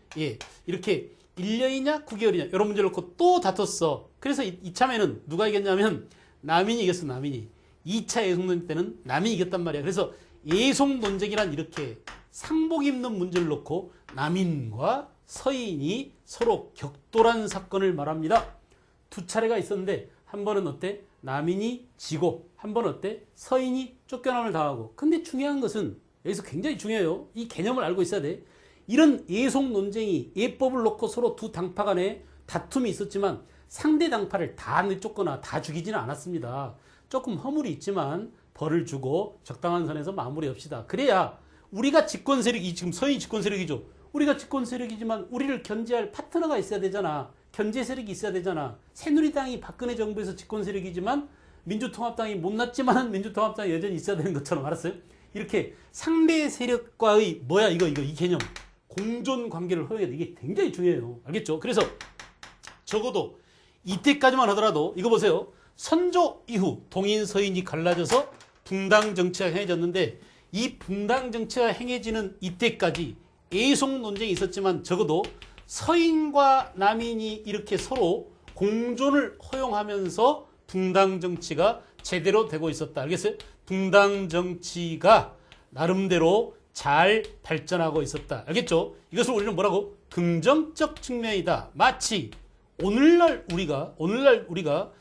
이렇게 1년이냐 9개월이냐 이런 문제를 놓고 또 다퉜어. 그래서 이참에는 누가 이겼냐면 남인이 이겼어. 남인이. 2차 예송 논쟁 때는 남인이 이겼단 말이야. 그래서 예송 논쟁이란 이렇게 상복 입는 문제를 놓고 남인과 서인이 서로 격돌한 사건을 말합니다. 두 차례가 있었는데 한 번은 어때? 남인이 지고 한 번은 어때? 서인이 쫓겨남을 당하고. 근데 중요한 것은 여기서 굉장히 중요해요. 이 개념을 알고 있어야 돼. 이런 예송 논쟁이 예법을 놓고 서로 두 당파 간에 다툼이 있었지만 상대 당파를 다 내쫓거나 다 죽이지는 않았습니다. 조금 허물이 있지만 벌을 주고 적당한 선에서 마무리합시다. 그래야 우리가 집권 세력이 지금 서인이 집권 세력이죠. 우리가 집권 세력이지만 우리를 견제할 파트너가 있어야 되잖아. 견제 세력이 있어야 되잖아. 새누리당이 박근혜 정부에서 집권 세력이지만 민주통합당이 못났지만 민주통합당이 여전히 있어야 되는 것처럼. 알았어요? 이렇게 상대 세력과의 뭐야 이 개념 공존 관계를 허용해야 돼. 이게 굉장히 중요해요. 알겠죠? 그래서 적어도 이때까지만 하더라도 이거 보세요. 선조 이후 동인 서인이 갈라져서 붕당 정치가 행해졌는데 이 붕당 정치가 행해지는 이때까지 예송 논쟁이 있었지만 적어도 서인과 남인이 이렇게 서로 공존을 허용하면서 붕당 정치가 제대로 되고 있었다. 알겠어요? 붕당 정치가 나름대로 잘 발전하고 있었다. 알겠죠? 이것을 우리는 뭐라고? 긍정적 측면이다. 마치 오늘날 우리가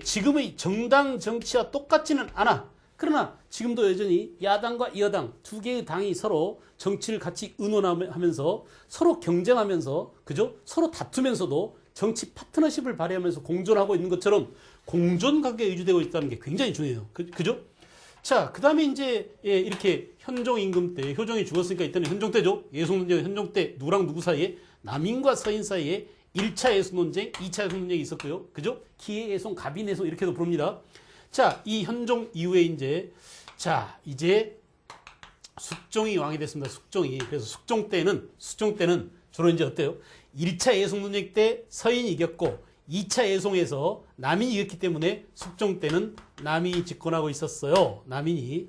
지금의 정당 정치와 똑같지는 않아. 그러나 지금도 여전히 야당과 여당 두 개의 당이 서로 정치를 같이 의논하면서 서로 경쟁하면서 그죠? 서로 다투면서도 정치 파트너십을 발휘하면서 공존하고 있는 것처럼 공존 관계가 유지되고 있다는 게 굉장히 중요해요. 그죠? 자, 그 다음에 이제 이렇게 현종 임금 때 효종이 죽었으니까 이때는 현종 때죠. 예송 논쟁은 현종 때 누구랑 누구 사이에 남인과 서인 사이에 1차 예송 논쟁, 2차 예송 논쟁이 있었고요. 그죠? 기해 예송, 갑인 예송 이렇게도 부릅니다. 자, 이 현종 이후에 이제 숙종이 왕이 됐습니다. 숙종이. 그래서 숙종 때는 주로 이제 어때요? 1차 예송 논쟁 때 서인이 이겼고 2차 예송에서 남인이 이겼기 때문에 숙종 때는 남인이 집권하고 있었어요. 남인이.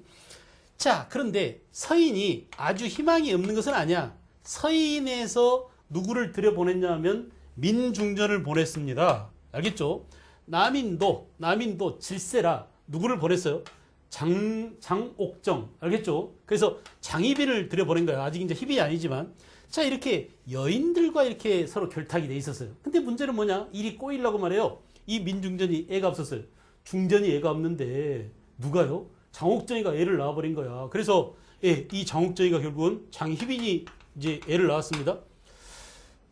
자, 그런데 서인이 아주 희망이 없는 것은 아니야. 서인에서 누구를 들여보냈냐 하면 민중전을 보냈습니다. 알겠죠? 남인도 질세라 누구를 보냈어요? 장옥정. 알겠죠? 그래서 장희빈을 들여보낸 거예요. 아직 이제 희빈이 아니지만. 자, 이렇게 여인들과 이렇게 서로 결탁이 돼 있었어요. 근데 문제는 뭐냐? 일이 꼬이려고 말해요. 이 민중전이 애가 없었어요. 중전이 애가 없는데 누가요? 장옥정이가 애를 낳아버린 거야. 그래서 이 장옥정이가 결국은 장희빈이 이제 애를 낳았습니다.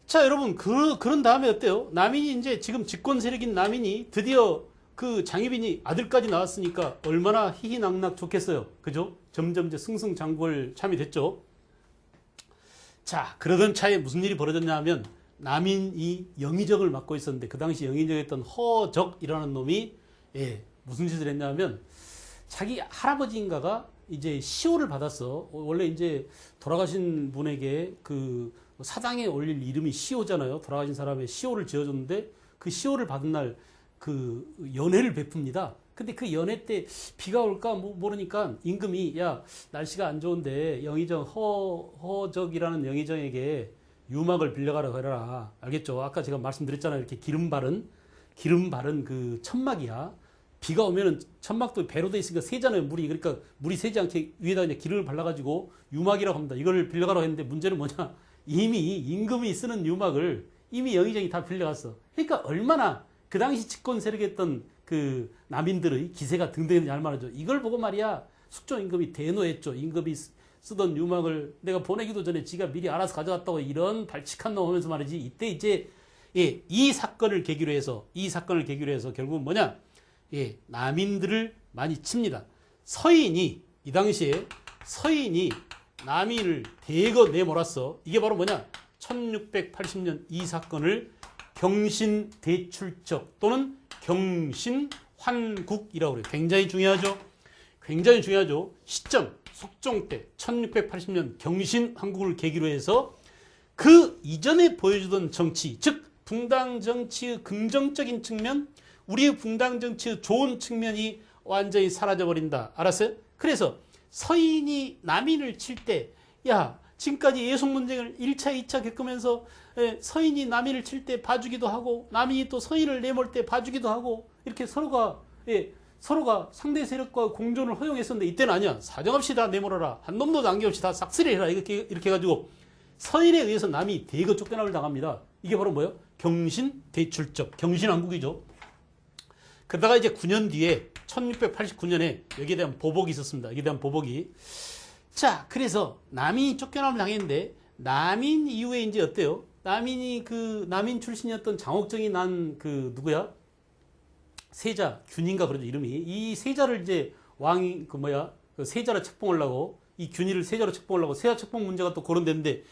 자, 여러분, 그런 다음에 어때요? 남인이 이제 지금 집권 세력인 남인이 드디어 그 장희빈이 아들까지 낳았으니까 얼마나 희희낙낙 좋겠어요. 그죠? 점점 이제 승승장구할 참이 됐죠. 자, 그러던 차에 무슨 일이 벌어졌냐 하면 남인이 영의정을 맡고 있었는데 그 당시 영의정이었던 허적이라는 놈이 무슨 짓을 했냐 하면 자기 할아버지인가가 이제 시호를 받았어. 원래 이제 돌아가신 분에게 그 사당에 올릴 이름이 시호잖아요. 돌아가신 사람의 시호를 지어줬는데 그 시호를 받은 날 그 연회를 베풉니다. 근데 그 연회 때 비가 올까 모르니까 임금이 야, 날씨가 안 좋은데 영의정 허적이라는 영의정에게 유막을 빌려가라고 해라. 알겠죠? 아까 제가 말씀드렸잖아요. 이렇게 기름 바른 그 천막이야. 비가 오면은 천막도 배로 돼 있으니까 새잖아요. 그러니까 물이 새지 않게 위에다 그냥 기름을 발라가지고 유막이라고 합니다. 이걸 빌려가라고 했는데 문제는 뭐냐? 이미 임금이 쓰는 유막을 이미 영의정이 다 빌려갔어. 그러니까 얼마나 그 당시 집권 세력이었던 그 남인들의 기세가 등등했는지 할 만하죠. 이걸 보고 말이야 숙종 임금이 대노했죠. 임금이 쓰던 유막을 내가 보내기도 전에 지가 미리 알아서 가져갔다고 이런 발칙한 놈 하면서 말이지. 이때 이제 이 사건을 계기로 해서 결국은 뭐냐? 남인들을 많이 칩니다. 서인이 이 당시에 서인이 남인을 대거 내몰았어. 이게 바로 뭐냐? 1680년 이 사건을 경신대출적 또는 경신환국이라고 그래요. 굉장히 중요하죠. 시점 숙종 때 1680년 경신환국을 계기로 해서 그 이전에 보여주던 정치, 즉 붕당 정치의 긍정적인 측면, 우리의 붕당 정치의 좋은 측면이 완전히 사라져버린다. 알았어요? 그래서 서인이 남인을 칠 때, 야, 지금까지 예속 문쟁을 1차, 2차 겪으면서 서인이 남인을 칠 때 봐주기도 하고, 남인이 또 서인을 내몰 때 봐주기도 하고, 이렇게 서로가 상대 세력과 공존을 허용했었는데, 이때는 아니야. 사정없이 다 내몰아라. 한 놈도 남김없이 다 싹쓸이 해라. 이렇게 해가지고, 서인에 의해서 남이 대거 쫓겨남을 당합니다. 이게 바로 뭐예요? 경신대출적, 경신왕국이죠. 그러다가 이제 9년 뒤에 1689년에 여기에 대한 보복이 있었습니다. 여기에 대한 보복이. 자, 그래서 남인이 쫓겨남을 당했는데 남인 이후에 이제 어때요? 남인이 그 남인 출신이었던 장옥정이 난 그 누구야? 세자 균인가 그러죠 이름이. 이 세자를 이제 왕이 그 세자로 책봉하려고 이 균이를 세자로 책봉하려고 세자 책봉 문제가 또 거론됐는데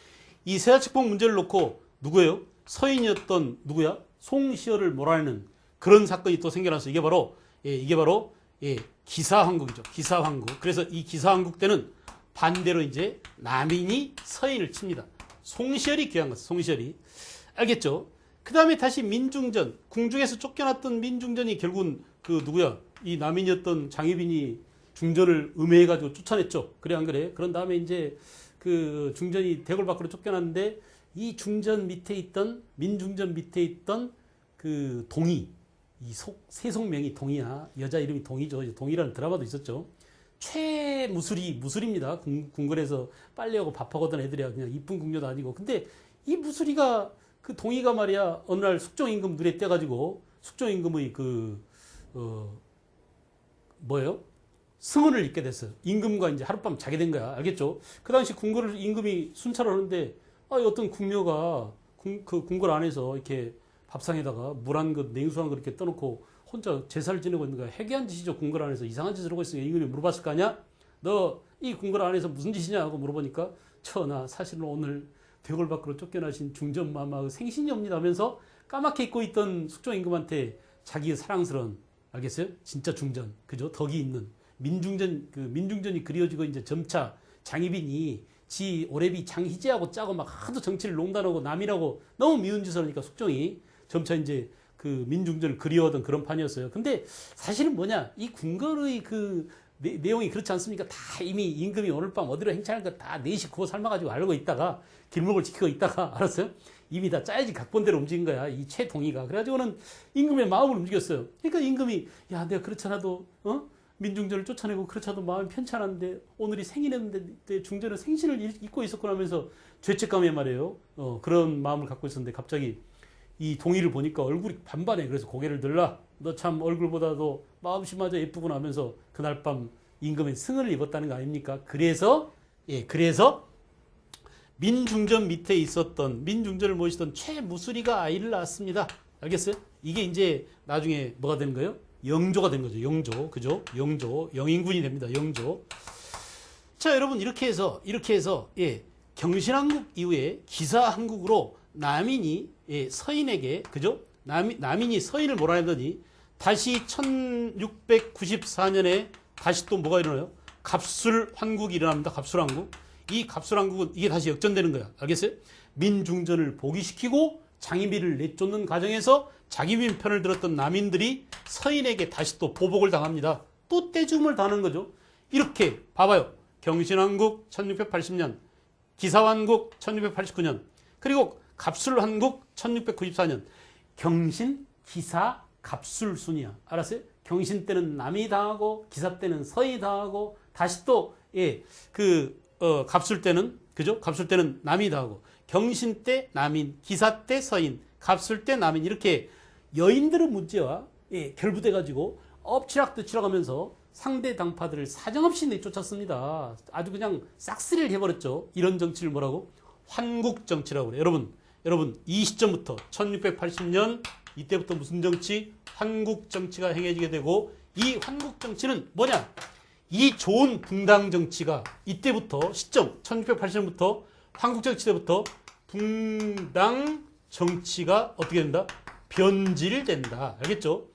이 세자 책봉 문제를 놓고 누구예요? 서인이었던 누구야? 송시열을 몰아내는 그런 사건이 또 생겨나서 이게 바로 기사왕국이죠. 기사왕국. 그래서 이 기사왕국 때는 반대로 이제 남인이 서인을 칩니다. 송시열이 귀한 거죠. 송시열이. 알겠죠? 그 다음에 다시 민중전. 궁중에서 쫓겨났던 민중전이 결국은 그 누구야? 이 남인이었던 장희빈이 중전을 음해해가지고 쫓아냈죠. 그래 안 그래? 그런 다음에 이제 그 중전이 대궐 밖으로 쫓겨났는데 이 중전 밑에 있던 민중전 밑에 있던 그 동이 이 세속명이 동이야. 여자 이름이 동이죠. 동이라는 드라마도 있었죠. 무술입니다. 궁궐에서 빨래하고 밥하고던 애들이야. 그냥 이쁜 궁녀도 아니고. 근데 이 무술이가 그 동이가 말이야 어느 날 숙종 임금 눈에 떼가지고 숙종 임금의 승언을 읽게 됐어요. 임금과 이제 하룻밤 자게 된 거야. 알겠죠? 그 당시 궁궐을 임금이 순찰을 하는데 어떤 궁녀가 그 궁궐 안에서 이렇게 밥상에다가 물 한 것, 냉수 한 것 이렇게 떠놓고 혼자 제사를 지내고 있는 거야. 해괴한 짓이죠. 궁궐 안에서 이상한 짓을 하고 있으니까 임금이 물어봤을 거 아니야? 너 이 궁궐 안에서 무슨 짓이냐 하고 물어보니까 전하 사실은 오늘 대궐 밖으로 쫓겨나신 중전마마의 생신이옵니다 하면서 까맣게 입고 있던 숙종 임금한테 자기의 사랑스러운 알겠어요? 진짜 중전 그죠? 덕이 있는 민중전이 그리워지고 이제 점차 장희빈이 지 오래비 장희재하고 짜고 막 하도 정치를 농단하고 남이라고 너무 미운 짓을 하니까 숙종이 점차 이제 그 민중전을 그리워하던 그런 판이었어요. 근데 사실은 뭐냐 이 궁궐의 그 내용이 그렇지 않습니까? 다 이미 임금이 오늘 밤 어디로 행차할 거 다 4시 구워 삶아가지고 알고 있다가 길목을 지키고 있다가 알았어요? 이미 다 짜야지 각본대로 움직인 거야. 이 최동희가. 그래가지고는 임금의 마음을 움직였어요. 그러니까 임금이 야 내가 그렇잖아도 민중전을 쫓아내고 그렇잖아도 마음이 편찮았는데 오늘이 생일이었는데 내 중전은 생신을 잊고 있었구나 하면서 죄책감에 말이에요. 그런 마음을 갖고 있었는데 갑자기 이 동의를 보니까 얼굴이 반반해. 그래서 고개를 들라. 너 참 얼굴보다도 마음씨마저 예쁘구나 하면서 그날 밤 임금의 승을 입었다는 거 아닙니까? 그래서 그래서 민중전 밑에 있었던 민중전을 모시던 최무수리가 아이를 낳았습니다. 알겠어요? 이게 이제 나중에 뭐가 되는 거예요? 영조가 된 거죠. 영조, 그죠? 영조, 영인군이 됩니다. 영조. 자, 여러분 이렇게 해서 경신왕국 이후에 기사한국으로 남인이 서인에게 그죠? 남인이 서인을 몰아내더니 다시 1694년에 다시 또 뭐가 일어나요? 갑술환국이 일어납니다. 갑술환국. 이 갑술환국은 이게 다시 역전되는 거야. 알겠어요? 민중전을 포기시키고 장희빈을 내쫓는 과정에서 장희빈 편을 들었던 남인들이 서인에게 다시 또 보복을 당합니다. 또 떼죽음을 당하는 거죠. 이렇게 봐봐요. 경신왕국 1680년, 기사환국 1689년, 그리고 갑술환국 1694년. 경신, 기사, 갑술 순이야. 알았어요? 경신 때는 남이 당하고 기사 때는 서인이 당하고 다시 또 갑술 때는 그죠? 갑술 때는 남이 당하고 경신 때 남인, 기사 때 서인, 갑술 때 남인 이렇게 여인들의 문제와 결부돼 가지고 엎치락뒤치락 하면서 상대 당파들을 사정없이 내쫓았습니다. 아주 그냥 싹쓸이를 해버렸죠. 이런 정치를 뭐라고? 환국 정치라고 그래요. 여러분 이 시점부터 1680년 이때부터 무슨 정치? 환국 정치가 행해지게 되고 이 환국 정치는 뭐냐? 이 좋은 붕당 정치가 이때부터 시점 1680년부터 환국 정치 때부터 붕당 정치가 어떻게 된다? 변질된다. 알겠죠?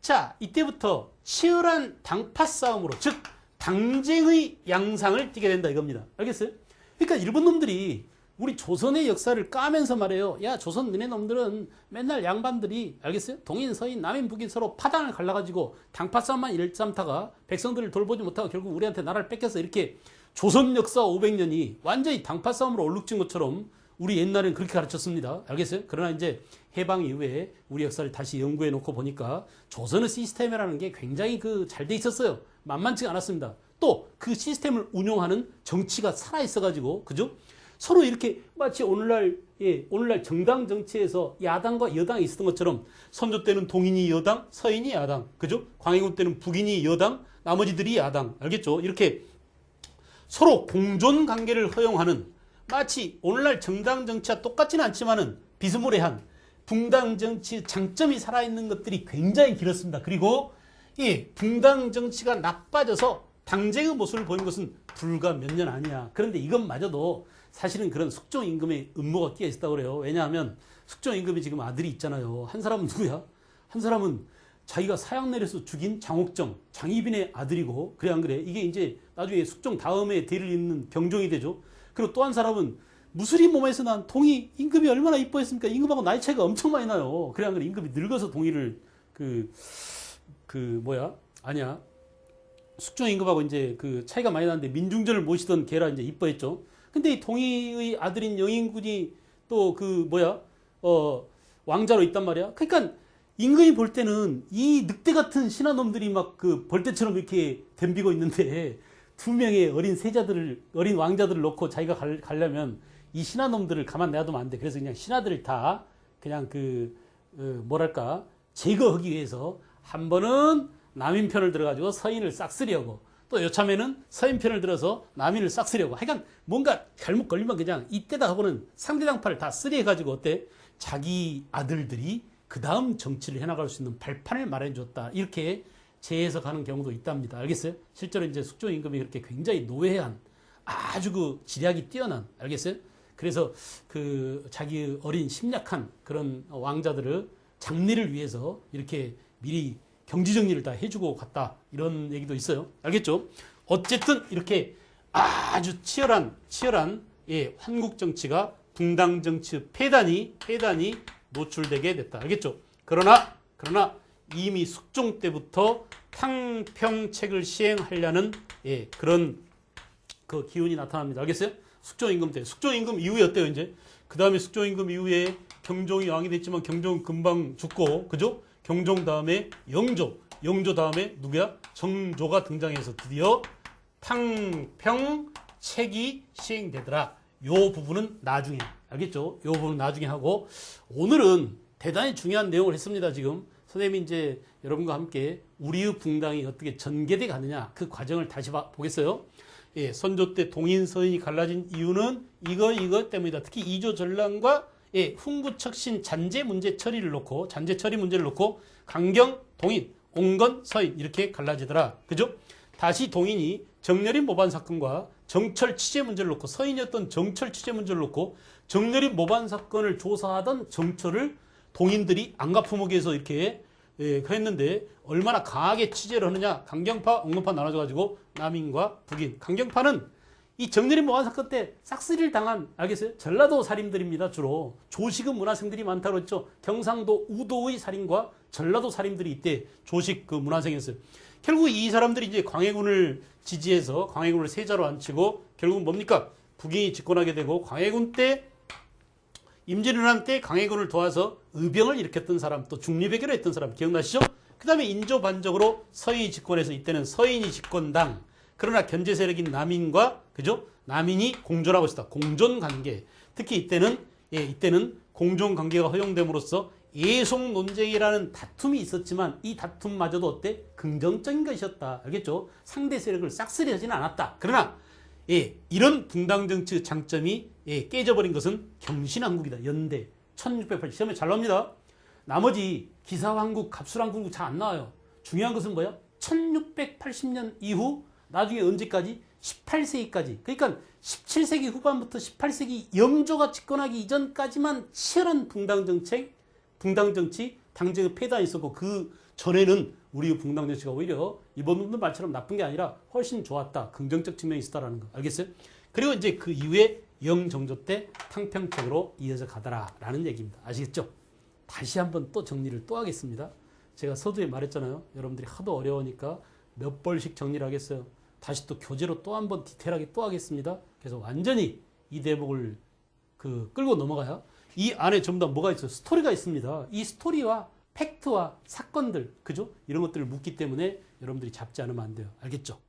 자, 이때부터 치열한 당파 싸움으로 즉 당쟁의 양상을 띠게 된다 이겁니다. 알겠어요? 그러니까 일본 놈들이 우리 조선의 역사를 까면서 말해요. 야, 조선 너네 놈들은 맨날 양반들이 알겠어요? 동인, 서인, 남인, 북인 서로 파당을 갈라가지고 당파 싸움만 일삼다가 백성들을 돌보지 못하고 결국 우리한테 나라를 뺏겨서 이렇게 조선 역사 500년이 완전히 당파 싸움으로 얼룩진 것처럼 우리 옛날엔 그렇게 가르쳤습니다. 알겠어요? 그러나 이제 해방 이후에 우리 역사를 다시 연구해 놓고 보니까 조선의 시스템이라는 게 굉장히 잘 돼 있었어요. 만만치 않았습니다. 또 그 시스템을 운용하는 정치가 살아있어가지고, 그죠? 서로 이렇게 마치 오늘날 정당 정치에서 야당과 여당이 있었던 것처럼 선조 때는 동인이 여당, 서인이 야당, 그죠? 광해군 때는 북인이 여당, 나머지들이 야당, 알겠죠? 이렇게 서로 공존 관계를 허용하는 마치 오늘날 정당 정치와 똑같지는 않지만은 비스무리한 붕당 정치 장점이 살아있는 것들이 굉장히 길었습니다. 그리고 이 붕당 정치가 나빠져서 당쟁의 모습을 보인 것은 불과 몇 년 아니야. 그런데 이것마저도 사실은 그런 숙종 임금의 음모가 끼어 있었다고 그래요. 왜냐하면 숙종 임금이 지금 아들이 있잖아요. 한 사람은 누구야? 한 사람은 자기가 사양 내려서 죽인 장옥정, 장희빈의 아들이고, 그래 안 그래? 이게 이제 나중에 숙종 다음에 대를 잇는 병종이 되죠. 그리고 또 한 사람은 무술이 몸에서 난 동희, 임금이 얼마나 이뻐했습니까? 임금하고 나이 차이가 엄청 많이 나요. 그래 안 그래? 임금이 늙어서 동희를 아니야. 숙종 임금하고 이제 차이가 많이 나는데 민중전을 모시던 걔라 이제 이뻐했죠. 근데 이 동희의 아들인 영인군이 또 왕자로 있단 말이야. 그러니까 임금이 볼 때는 이 늑대 같은 신하놈들이 막 벌떼처럼 이렇게 덤비고 있는데 두 명의 어린 왕자들을 놓고 자기가 가려면 이 신하놈들을 가만 놔두면 안 돼. 그래서 그냥 신하들을 다 그냥 제거하기 위해서 한 번은 남인 편을 들어가지고 서인을 싹쓸이하고 또 요참에는 서인 편을 들어서 남인을 싹쓸이하고 하여간 뭔가 잘못 걸리면 그냥 이때다 하고는 상대당파를 다 쓰리해가지고 어때? 자기 아들들이 그 다음 정치를 해나갈 수 있는 발판을 마련해줬다. 이렇게 재해석하는 경우도 있답니다. 알겠어요? 실제로 이제 숙종 임금이 그렇게 굉장히 노회한 아주 지략이 뛰어난, 알겠어요? 그래서 자기 어린 심약한 그런 왕자들을 장리를 위해서 이렇게 미리 경지정리를 다 해주고 갔다. 이런 얘기도 있어요. 알겠죠? 어쨌든 이렇게 아주 치열한 환국 정치가 붕당 정치 폐단이 노출되게 됐다. 알겠죠? 그러나 이미 숙종 때부터 탕평책을 시행하려는 그런 기운이 나타납니다. 알겠어요? 숙종 임금 때. 숙종 임금 이후에 어때요, 이제? 그 다음에 숙종 임금 이후에 경종이 왕이 됐지만 경종 금방 죽고, 그죠? 경종 다음에 영조 다음에 누구야? 정조가 등장해서 드디어 탕평책이 시행되더라. 요 부분은 나중에, 알겠죠? 요 부분은 나중에 하고, 오늘은 대단히 중요한 내용을 했습니다. 지금 선생님이 이제 여러분과 함께 우리의 붕당이 어떻게 전개돼 가느냐 그 과정을 다시 보겠어요. 예, 선조 때 동인 서인이 갈라진 이유는 이거 때문이다. 특히 이조 전랑과 예, 훈구척신 잔재 문제 처리를 놓고 잔재 처리 문제를 놓고 강경 동인, 옹건 서인 이렇게 갈라지더라. 그죠? 다시 동인이 정렬인 모반 사건과 정철 취재 문제를 놓고 서인이었던 정철 취재 문제를 놓고 정렬인 모반 사건을 조사하던 정철을 동인들이 안가품목에서 이렇게 예, 했는데 얼마나 강하게 취재를 하느냐. 강경파, 옹건파 나눠져가지고 남인과 북인. 강경파는 이 정렬인 모반 사건 때 싹쓸이를 당한 알겠어요? 전라도 살인들입니다. 주로 조식은 문화생들이 많다고 했죠. 경상도 우도의 살인과 전라도 살인들이 이때 조식 그 문화생이었어요. 결국 이 사람들이 이제 광해군을 지지해서 광해군을 세자로 앉히고 결국은 뭡니까? 북인이 집권하게 되고 광해군 때 임진왜란 때 광해군을 도와서 의병을 일으켰던 사람 또 중리배교를 했던 사람 기억나시죠? 그 다음에 인조반적으로 서인이 집권해서 이때는 서인이 집권당 그러나 견제 세력인 남인과 그죠? 남인이 공존하고 있었다. 공존관계. 특히 이때는 공존관계가 허용됨으로써 예속 논쟁이라는 다툼이 있었지만 이 다툼마저도 어때? 긍정적인 것이었다. 알겠죠? 상대 세력을 싹쓸이 하지는 않았다. 그러나 예, 이런 붕당 정치의 장점이 예, 깨져버린 것은 경신왕국이다. 연대 1680 시험에 잘 나옵니다. 나머지 기사왕국, 갑술왕국 잘 안 나와요. 중요한 것은 뭐야? 1680년 이후 나중에 언제까지? 18세기까지. 그러니까 17세기 후반부터 18세기 영조가 집권하기 이전까지만 치열한 붕당 정치, 당정의 폐단이 있었고 그 전에는 우리의 붕당 정치가 오히려 이번 분들 말처럼 나쁜 게 아니라 훨씬 좋았다. 긍정적 측면이 있었다라는 거. 알겠어요? 그리고 이제 그 이후에 영정조 때 탕평적으로 이어져 가더라라는 얘기입니다. 아시겠죠? 다시 한번 또 정리를 또 하겠습니다. 제가 서두에 말했잖아요. 여러분들이 하도 어려우니까 몇 벌씩 정리를 하겠어요. 다시 또 교재로 또 한번 디테일하게 또 하겠습니다. 그래서 완전히 이 대목을 끌고 넘어가야 이 안에 전부 다 뭐가 있어요? 스토리가 있습니다. 이 스토리와 팩트와 사건들, 그죠? 이런 것들을 묻기 때문에 여러분들이 잡지 않으면 안 돼요. 알겠죠?